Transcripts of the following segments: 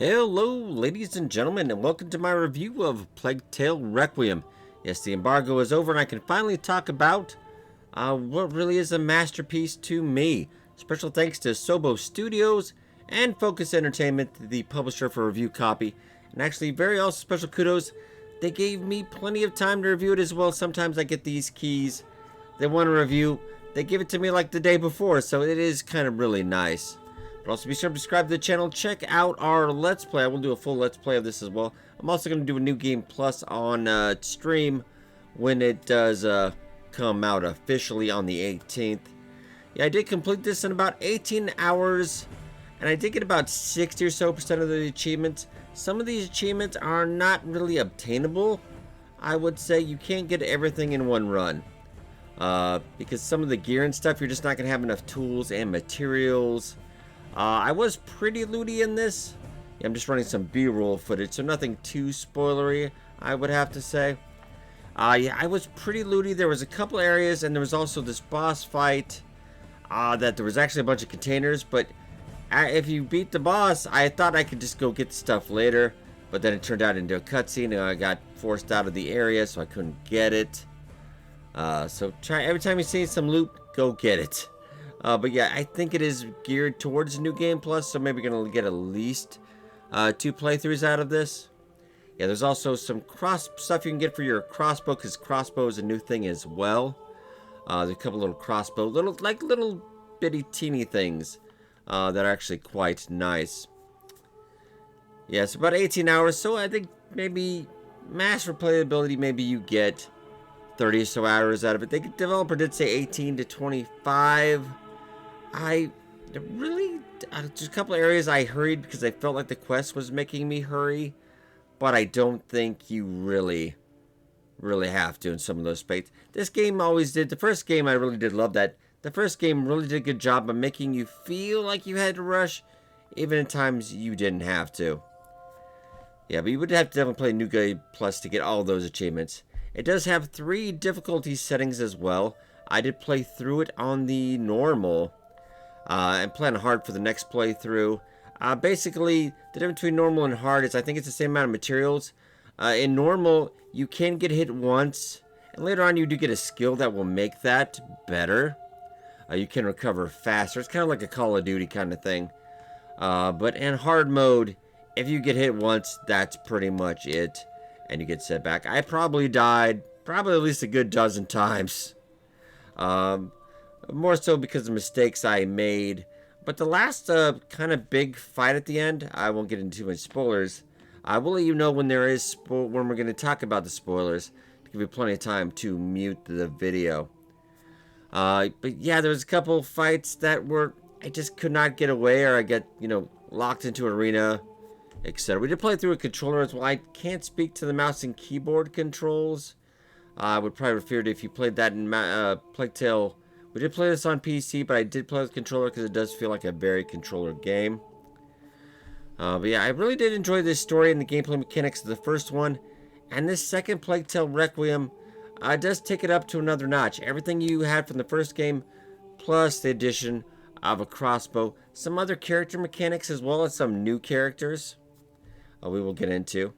Hello, ladies and gentlemen, and welcome to my review of Plague Tale Requiem. Yes, the embargo is over, and I can finally talk about what really is a masterpiece to me. Special thanks to Sobo Studios and Focus Entertainment, the publisher for review copy. And actually, very also special kudos, they gave me plenty of time to review it as well. Sometimes I get these keys, they want a review, they give it to me like the day before, so it is kind of really nice. But also be sure to subscribe to the channel. Check out our Let's Play. I will do a full Let's Play of this as well. I'm also going to do a New Game Plus on stream when it does come out officially on the 18th. Yeah, I did complete this in about 18 hours. And I did get about 60 or so percent of the achievements. Some of these achievements are not really obtainable. I would say you can't get everything in one run. Because some of the gear and stuff, you're just not going to have enough tools and materials. I was pretty looty in this. Yeah, I'm just running some B-roll footage, so nothing too spoilery, I would have to say. Yeah, I was pretty looty. There was a couple areas, and there was also this boss fight that there was actually a bunch of containers, but if you beat the boss, I thought I could just go get the stuff later, but then it turned out into a cutscene, and I got forced out of the area, so I couldn't get it. So try every time you see some loot, go get it. But yeah, I think it is geared towards New Game Plus, so maybe going to get at least 2 playthroughs out of this. Yeah, there's also some stuff you can get for your crossbow, because crossbow is a new thing as well. There's a couple little crossbow, little bitty teeny things that are actually quite nice. Yeah, it's about 18 hours, so I think maybe mass replayability, maybe you get 30 or so hours out of it. The developer did say 18 to 25. Just a couple of areas I hurried because I felt like the quest was making me hurry, but I don't think you really have to in some of those spaces. This game always did. The first game, I really did love that. The first game really did a good job of making you feel like you had to rush, even at times you didn't have to. Yeah, but you would have to definitely play New Game Plus to get all those achievements. It does have 3 difficulty settings as well. I did play through it on the normal. And plan hard for the next playthrough. Basically, the difference between normal and hard is I think it's the same amount of materials. In normal, you can get hit once, and later on you do get a skill that will make that better. You can recover faster. It's kind of like a Call of Duty kind of thing. But in hard mode, if you get hit once, that's pretty much it, and you get set back. I probably died at least a good dozen times. More so because of mistakes I made. But the last kind of big fight at the end, I won't get into too much spoilers. I will let you know when when we're going to talk about the spoilers, to give you plenty of time to mute the video. But yeah, there was a couple fights that I just could not get away, or I get locked into an arena, etc. We did play through a controller as well. I can't speak to the mouse and keyboard controls. I would probably refer to if you played that in Plague Tale. We did play this on PC, but I did play with controller because it does feel like a very controller game. But yeah, I really did enjoy this story and the gameplay mechanics of the first one. And this second Plague Tale Requiem does take it up to another notch. Everything you had from the first game, plus the addition of a crossbow. Some other character mechanics as well as some new characters we will get into.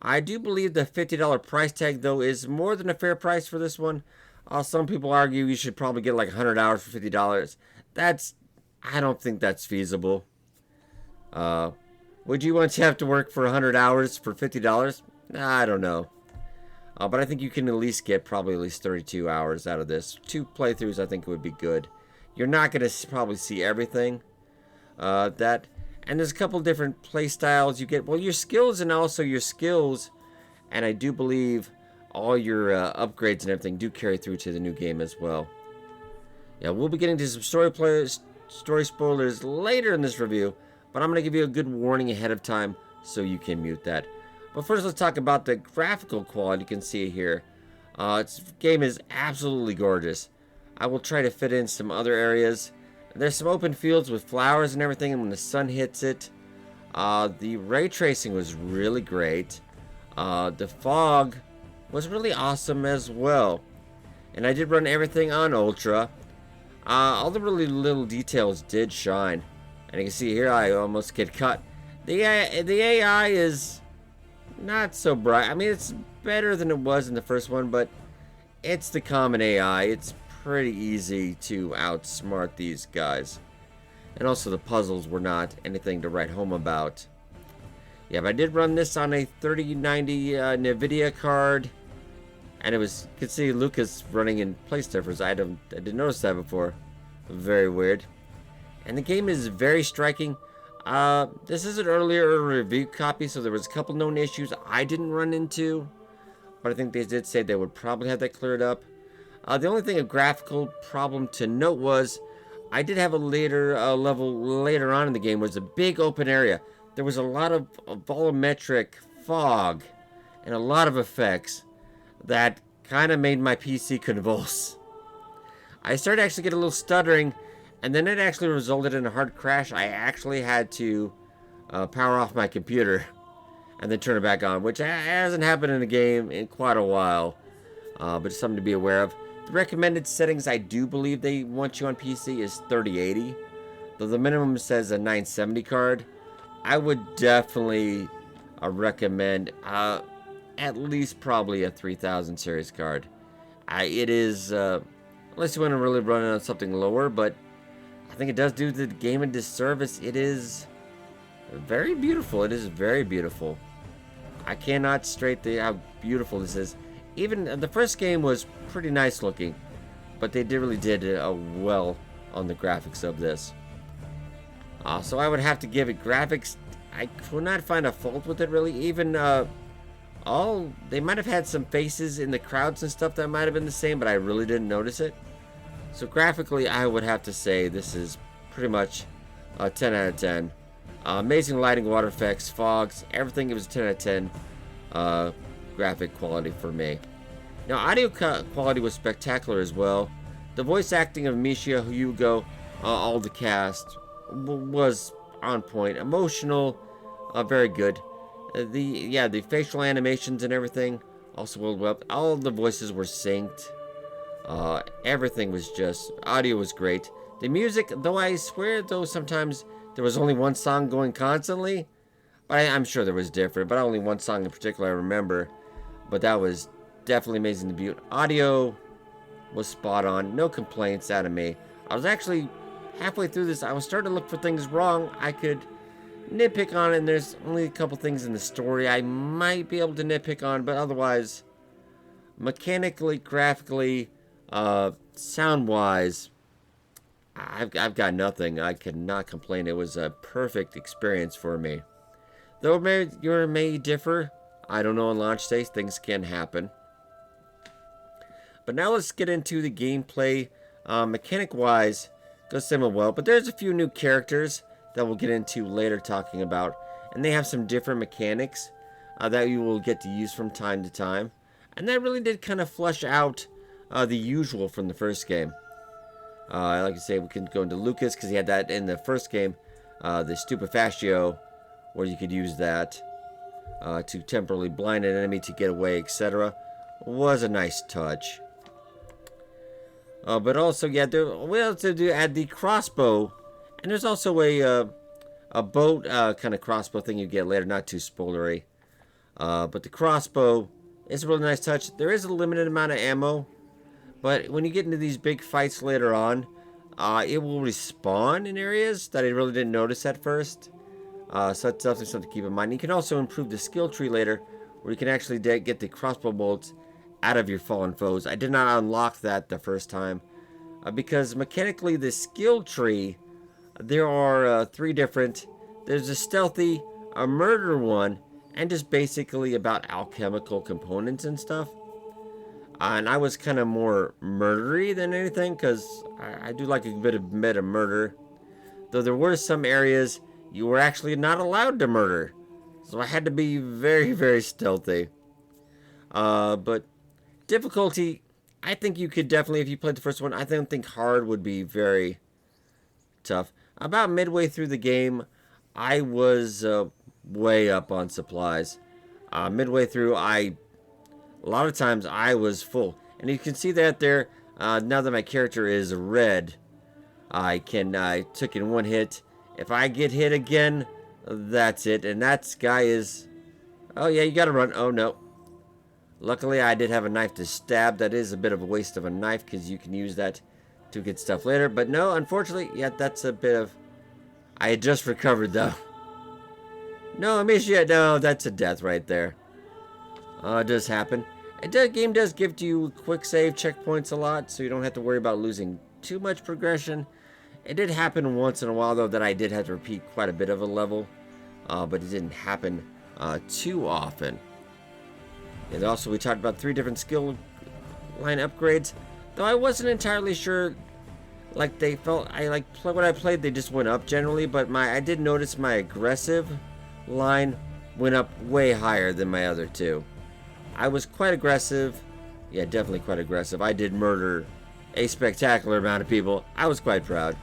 I do believe the $50 price tag, though, is more than a fair price for this one. Some people argue you should probably get like 100 hours for $50. I don't think that's feasible. Would you want to have to work for 100 hours for $50? I don't know. But I think you can at least get probably at least 32 hours out of this. 2 playthroughs I think would be good. You're not going to probably see everything. And there's a couple different play styles you get. Well, your skills and also your skills. And I do believe all your upgrades and everything do carry through to the new game as well. Yeah, we'll be getting to some story spoilers later in this review, but I'm going to give you a good warning ahead of time so you can mute that. But first, let's talk about the graphical quality. You can see it here. This game is absolutely gorgeous. I will try to fit in some other areas. There's some open fields with flowers and everything, and when the sun hits it, the ray tracing was really great. The fog was really awesome as well. And I did run everything on Ultra. All the really little details did shine. And you can see here I almost get cut. The AI is not so bright. I mean, it's better than it was in the first one, but it's the common AI. It's pretty easy to outsmart these guys. And also the puzzles were not anything to write home about. Yeah, but I did run this on a 3090 NVIDIA card. And it was, you could see Lucas running in place difference. I didn't notice that before. Very weird. And the game is very striking. This is an earlier review copy, so there was a couple known issues I didn't run into. But I think they did say they would probably have that cleared up. The only thing, a graphical problem to note was, I did have a later level later on in the game, was a big open area. There was a lot of volumetric fog and a lot of effects that kind of made my PC convulse. I started actually get a little stuttering, and then it actually resulted in a hard crash. I actually had to power off my computer and then turn it back on, which hasn't happened in a game in quite a while, but it's something to be aware of. The recommended settings I do believe they want you on PC is 3080, though the minimum says a 970 card. I would definitely recommend at least probably a 3000 series card. It is, unless you want to really run it on something lower, but I think it does do the game a disservice. It is very beautiful. It is very beautiful. I cannot straight how beautiful this is. Even the first game was pretty nice looking, but they really did well on the graphics of this. So I would have to give it graphics. I could not find a fault with it really. Even they might have had some faces in the crowds and stuff that might have been the same, but I really didn't notice it. So graphically, I would have to say this is pretty much a 10 out of 10. Amazing lighting, water effects, fogs, everything. It was a 10 out of 10 graphic quality for me. Now, audio quality was spectacular as well. The voice acting of Amicia, Hugo, all the cast was on point. Emotional, very good. The facial animations and everything also well. All the voices were synced. Everything was just, audio was great. The music, though I swear, sometimes there was only one song going constantly. But I'm sure there was different, but only one song in particular I remember. But that was definitely amazing to view. Audio was spot on. No complaints out of me. I was actually halfway through this. I was starting to look for things wrong. I could nitpick on it, and there's only a couple things in the story I might be able to nitpick on, but otherwise, mechanically, graphically, sound-wise, I've got nothing. I cannot complain. It was a perfect experience for me. Though your may differ, I don't know, on launch days, things can happen. But now let's get into the gameplay. Mechanic-wise, goes similar well, but there's a few new characters that we'll get into later talking about, and they have some different mechanics that you will get to use from time to time, and that really did kind of flush out the usual from the first game. Like I say, we can go into Lucas because he had that in the first game, the Stupefatio, where you could use that to temporarily blind an enemy to get away, etc. Was a nice touch. But also, yeah, we also do add the crossbow, and there's also a boat kind of crossbow thing you get later, not too spoilery. But the crossbow is a really nice touch. There is a limited amount of ammo, but when you get into these big fights later on, it will respawn in areas that I really didn't notice at first. So that's definitely something to keep in mind. You can also improve the skill tree later, where you can actually get the crossbow bolts out of your fallen foes. I did not unlock that the first time, because mechanically the skill tree, there are 3 different. There's a stealthy, a murder one, and just basically about alchemical components and stuff. And I was kind of more murdery than anything, because I do like a bit of meta murder. Though there were some areas you were actually not allowed to murder, so I had to be very, very stealthy. But difficulty, I think you could definitely, if you played the first one, I don't think hard would be very tough. About midway through the game, I was way up on supplies. Midway through, a lot of times I was full. And you can see that there, now that my character is red, I took in one hit. If I get hit again, That's it. And that guy is... Oh, yeah, you gotta run. Oh, no. Luckily, I did have a knife to stab. That is a bit of a waste of a knife because you can use that to get stuff later. But no, unfortunately, yeah, that's a bit of... I had just recovered, though. No, Amicia, no, that's a death right there. It does happen. The game does give you quick save checkpoints a lot, so you don't have to worry about losing too much progression. It did happen once in a while, though, that I did have to repeat quite a bit of a level. But it didn't happen too often. And also, we talked about 3 different skill line upgrades. Though I wasn't entirely sure, like, they felt... when I played, they just went up generally. But I did notice my aggressive line went up way higher than my other 2. I was quite aggressive. Yeah, definitely quite aggressive. I did murder a spectacular amount of people. I was quite proud.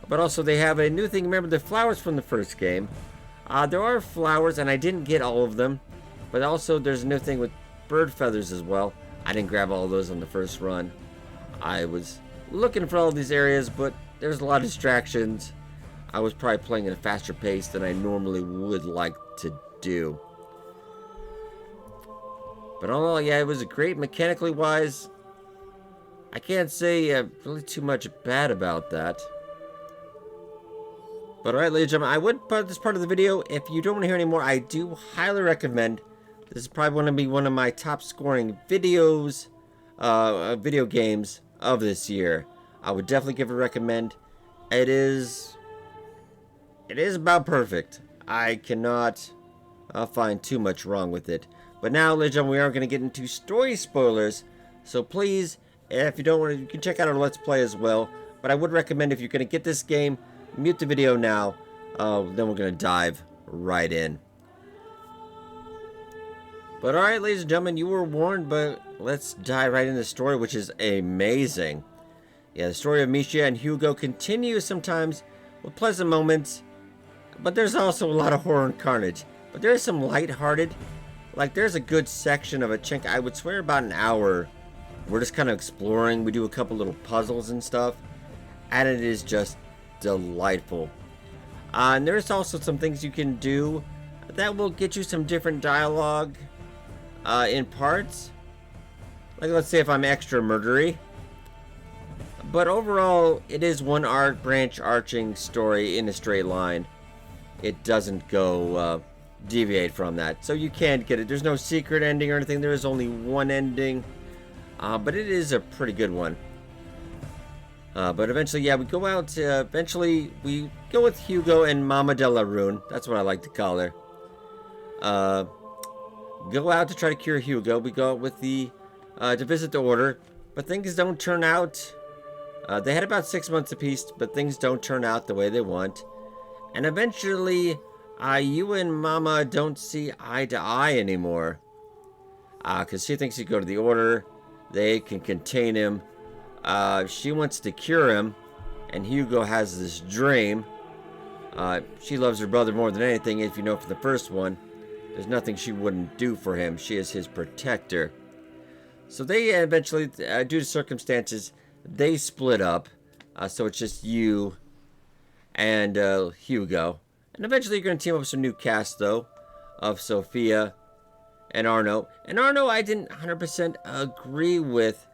But also, they have a new thing. Remember the flowers from the first game? There are flowers, and I didn't get all of them. But also, there's a new thing with bird feathers as well. I didn't grab all of those on the first run. I was looking for all these areas, but there's a lot of distractions. I was probably playing at a faster pace than I normally would like to do. But all in all, yeah, it was great mechanically wise. I can't say really too much bad about that. But alright, ladies and gentlemen, I would put this part of the video. If you don't want to hear any more, I do highly recommend. This is probably going to be one of my top scoring videos, video games of this year. I would definitely give it a recommend. It is about perfect. I cannot find too much wrong with it. But now, ladies and gentlemen, we are going to get into story spoilers. So please, if you don't want to, you can check out our Let's Play as well. But I would recommend if you're going to get this game, mute the video now. Then we're going to dive right in. But alright, ladies and gentlemen, you were warned, but let's dive right into the story, which is amazing. Yeah, the story of Amicia and Hugo continues sometimes with pleasant moments, but there's also a lot of horror and carnage. But there's some lighthearted, like there's a good section of a chunk, I would swear about an hour. We're just kind of exploring, we do a couple little puzzles and stuff, and it is just delightful. And there's also some things you can do that will get you some different dialogue. In parts, like let's say if I'm extra murdery, but overall it is one branch arching story in a straight line. It doesn't go deviate from that, so you can't get it. There's no secret ending or anything. There is only one ending, but it is a pretty good one. But eventually, yeah, we go out. Eventually, we go with Hugo and Mama de la Rune. That's what I like to call her. Go out to try to cure Hugo. We go out with to visit the order, but things don't turn out. They had about 6 months apiece, but things don't turn out the way they want. And eventually, you and Mama don't see eye to eye anymore. Because she thinks you go to the order, they can contain him. She wants to cure him, and Hugo has this dream. She loves her brother more than anything, if you know from the first one. There's nothing she wouldn't do for him. She is his protector. So they eventually, due to circumstances, they split up. So it's just you and Hugo. And eventually you're going to team up with some new cast, though, of Sophia and Arno. And Arno I didn't 100% agree with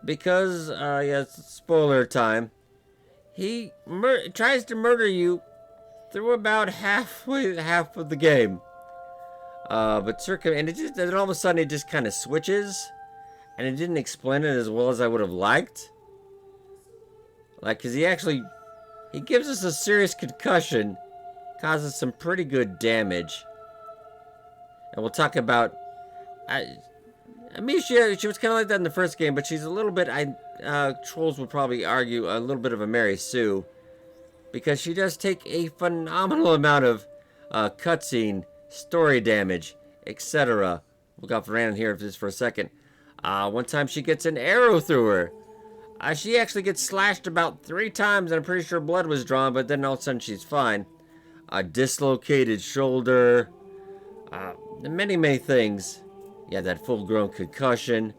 because, yeah, spoiler time. He tries to murder you through about half of the game. And then all of a sudden it just kind of switches, and it didn't explain it as well as I would have liked. Like, cause he gives us a serious concussion, causes some pretty good damage, and we'll talk about. Amicia, she was kind of like that in the first game, but she's a little bit. Trolls would probably argue a little bit of a Mary Sue, because she does take a phenomenal amount of cutscene. Story damage, etc. We'll go off random here just for a second. One time she gets an arrow through her. She actually gets slashed about 3 times, and I'm pretty sure blood was drawn, but then all of a sudden she's fine. A dislocated shoulder. Many things. Yeah, that full-grown concussion.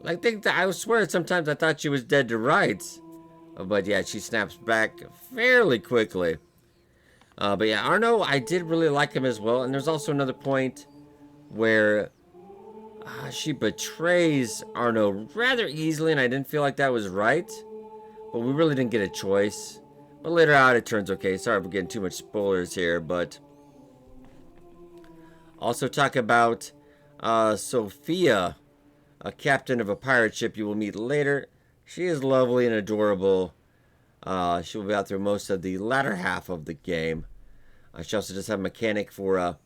I swear sometimes I thought she was dead to rights. But yeah, she snaps back fairly quickly. But yeah, Arno, I did really like him as well. And there's also another point where she betrays Arno rather easily, and I didn't feel like that was right. But we really didn't get a choice. But later out, it turns okay. Sorry for getting too much spoilers here, but also talk about Sophia, a captain of a pirate ship you will meet later. She is lovely and adorable. She will be out through most of the latter half of the game. She also does have a mechanic for,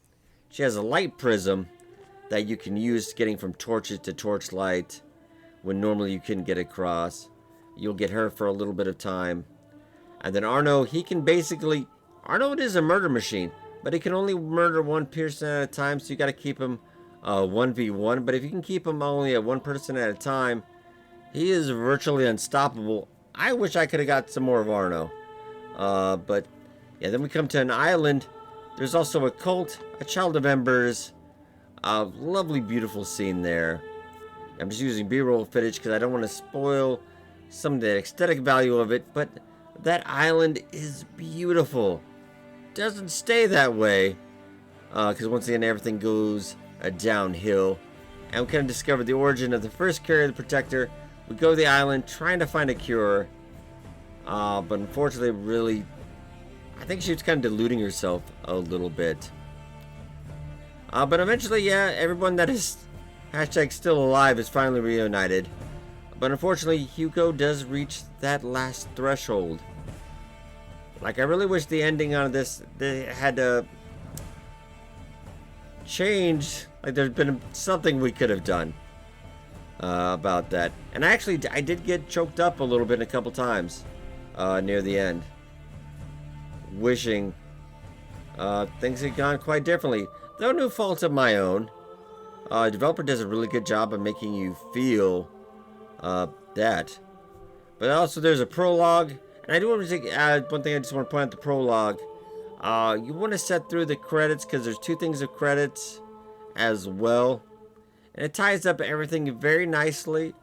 she has a light prism that you can use getting from torches to torchlight when normally you couldn't get across. You'll get her for a little bit of time. And then Arno, he can basically, Arno is a murder machine, but he can only murder one person at a time, so you got to keep him 1v1. But if you can keep him only at one person at a time, he is virtually unstoppable. I wish I could have got some more of Arno. But yeah, then we come to an island. There's also a cult, a child of embers. Lovely, beautiful scene there. I'm just using B-roll footage because I don't want to spoil some of the aesthetic value of it, but that island is beautiful. Doesn't stay that way, because once again everything goes downhill. And we kind of discover the origin of the first carrier, the Protector. We go to the island trying to find a cure, but unfortunately, really, I think she was kind of deluding herself a little bit. But eventually, yeah, everyone that is hashtag still alive is finally reunited. But unfortunately, Hugo does reach that last threshold. Like, I really wish the ending on this, they had to change. Like, there's been something we could have done about that. And I did get choked up a little bit a couple times near the end. Wishing things had gone quite differently. Though no fault of my own. The developer does a really good job of making you feel that. But also there's a prologue. And I do want to add one thing I just want to point out the prologue. You want to set through the credits because there's two things of credits as well. And it ties up everything very nicely.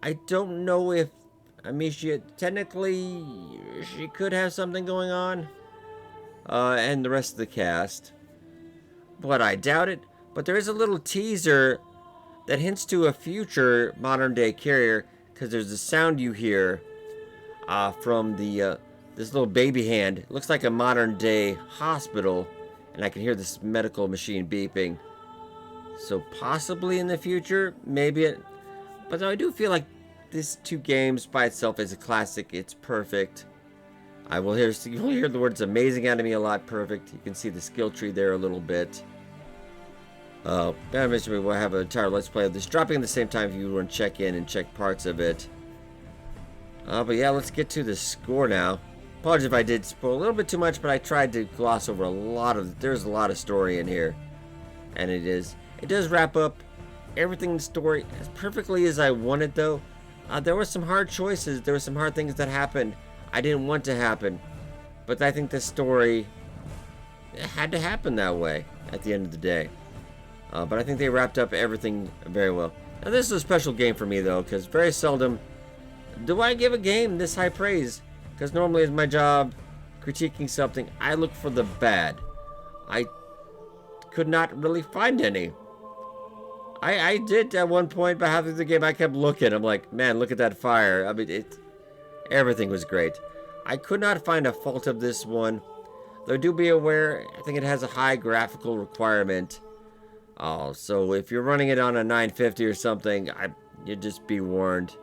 I don't know if Amicia, technically, she could have something going on. And the rest of the cast. But I doubt it. But there is a little teaser that hints to a future modern day carrier. Because there's a sound you hear from the this little baby hand. It looks like a modern day hospital. And I can hear this medical machine beeping. So possibly in the future, maybe it. But I do feel like this two games by itself is a classic. It's perfect. You'll hear the words amazing enemy a lot. Perfect. You can see the skill tree there a little bit. Eventually we'll have an entire let's play of this dropping at the same time if you want to check in and check parts of it. But yeah, let's get to the score now. Apologies if I did spoil a little bit too much, but I tried to gloss over there's a lot of story in here. And it does wrap up everything in the story as perfectly as I wanted, though. There were some hard choices. There were some hard things that happened I didn't want to happen. But I think the story had to happen that way at the end of the day. But I think they wrapped up everything very well. Now, this is a special game for me, though, because very seldom do I give a game this high praise. Because normally it's my job critiquing something. I look for the bad. I could not really find any. I did at one point, but halfway through the game, I kept looking. I'm like, man, look at that fire. I mean, everything was great. I could not find a fault of this one. Though do be aware, I think it has a high graphical requirement. So if you're running it on a 950 or something, you just be warned.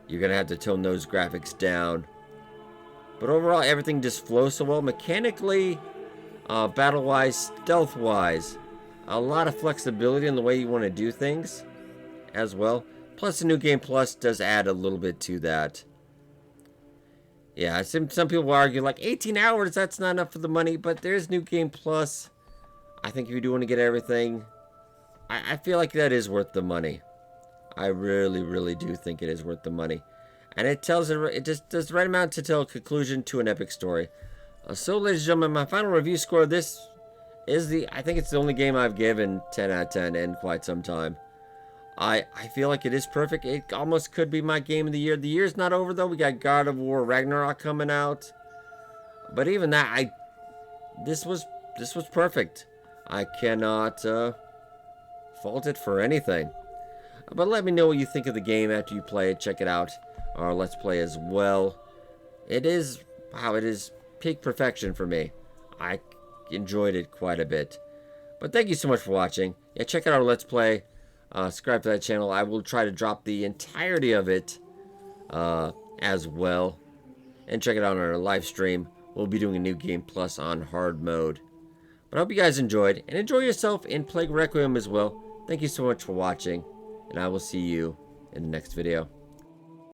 You're going to have to tone those graphics down. But overall, everything just flows so well. Mechanically, battle-wise, stealth-wise. A lot of flexibility in the way you want to do things as well. Plus, the New Game Plus does add a little bit to that. Yeah, some people argue like 18 hours, that's not enough for the money. But there's New Game Plus. I think if you do want to get everything, I feel like that is worth the money. I really, really do think it is worth the money. And it just does the right amount to tell a conclusion to an epic story. So, ladies and gentlemen, my final review score of this is I think it's the only game I've given 10 out of 10 in quite some time. I feel like it is perfect. It almost could be my game of the year. The year's not over, though. We got God of War Ragnarok coming out. But even that, this was perfect. I cannot fault it for anything. But let me know what you think of the game after you play it. Check it out, our Let's Play as well. It is, wow, it is peak perfection for me. I enjoyed it quite a bit. But thank you so much for watching. Yeah, check out our Let's Play. Subscribe to that channel. I will try to drop the entirety of it as well. And check it out on our live stream. We'll be doing a new game plus on hard mode. But I hope you guys enjoyed. And enjoy yourself in Plague Requiem as well. Thank you so much for watching. And I will see you in the next video.